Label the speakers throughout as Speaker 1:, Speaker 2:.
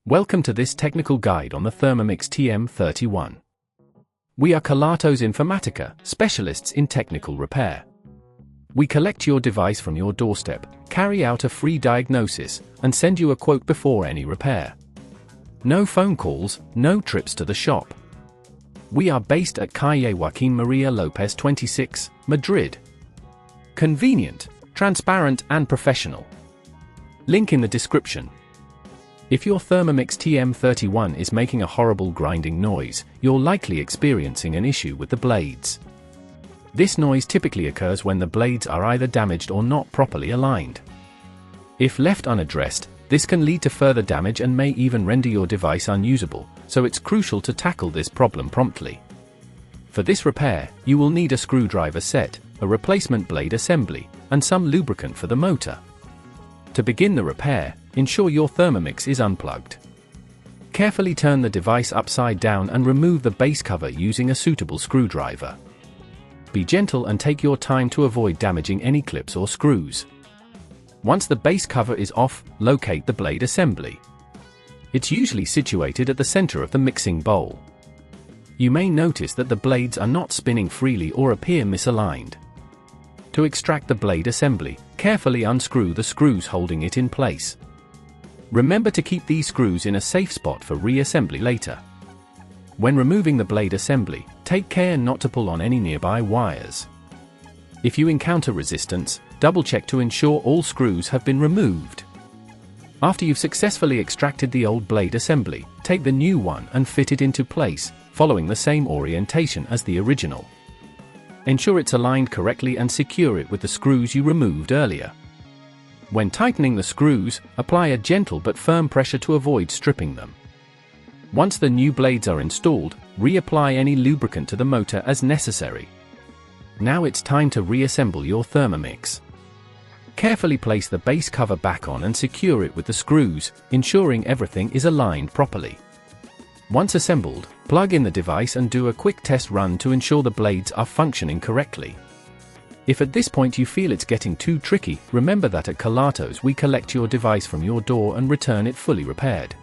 Speaker 1: Welcome to this technical guide on the Thermomix TM31. We are Kelatos Informatica, specialists in technical repair. We collect your device from your doorstep, carry out a free diagnosis, and send you a quote before any repair. No phone calls, no trips to the shop. We are based at Calle Joaquín María López 26, Madrid. Convenient, transparent and professional. Link in the description. If your Thermomix TM31 is making a horrible grinding noise, you're likely experiencing an issue with the blades. This noise typically occurs when the blades are either damaged or not properly aligned. If left unaddressed, this can lead to further damage and may even render your device unusable, so it's crucial to tackle this problem promptly. For this repair, you will need a screwdriver set, a replacement blade assembly, and some lubricant for the motor. To begin the repair, ensure your Thermomix is unplugged. Carefully turn the device upside down and remove the base cover using a suitable screwdriver. Be gentle and take your time to avoid damaging any clips or screws. Once the base cover is off, locate the blade assembly. It's usually situated at the center of the mixing bowl. You may notice that the blades are not spinning freely or appear misaligned. To extract the blade assembly, carefully unscrew the screws holding it in place. Remember to keep these screws in a safe spot for reassembly later. When removing the blade assembly, take care not to pull on any nearby wires. If you encounter resistance, double-check to ensure all screws have been removed. After you've successfully extracted the old blade assembly, take the new one and fit it into place, following the same orientation as the original. Ensure it's aligned correctly and secure it with the screws you removed earlier. When tightening the screws, apply a gentle but firm pressure to avoid stripping them. Once the new blades are installed, reapply any lubricant to the motor as necessary. Now it's time to reassemble your Thermomix. Carefully place the base cover back on and secure it with the screws, ensuring everything is aligned properly. Once assembled, plug in the device and do a quick test run to ensure the blades are functioning correctly. If at this point you feel it's getting too tricky, remember that at Kelatos we collect your device from your door and return it fully repaired.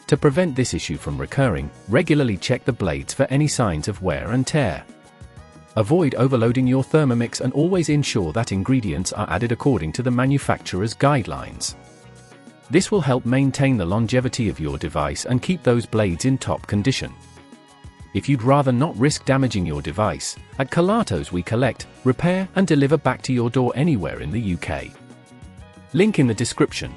Speaker 1: To prevent this issue from recurring, regularly check the blades for any signs of wear and tear. Avoid overloading your Thermomix and always ensure that ingredients are added according to the manufacturer's guidelines. This will help maintain the longevity of your device and keep those blades in top condition. If you'd rather not risk damaging your device, at Kelatos we collect, repair and deliver back to your door anywhere in the UK. Link in the description.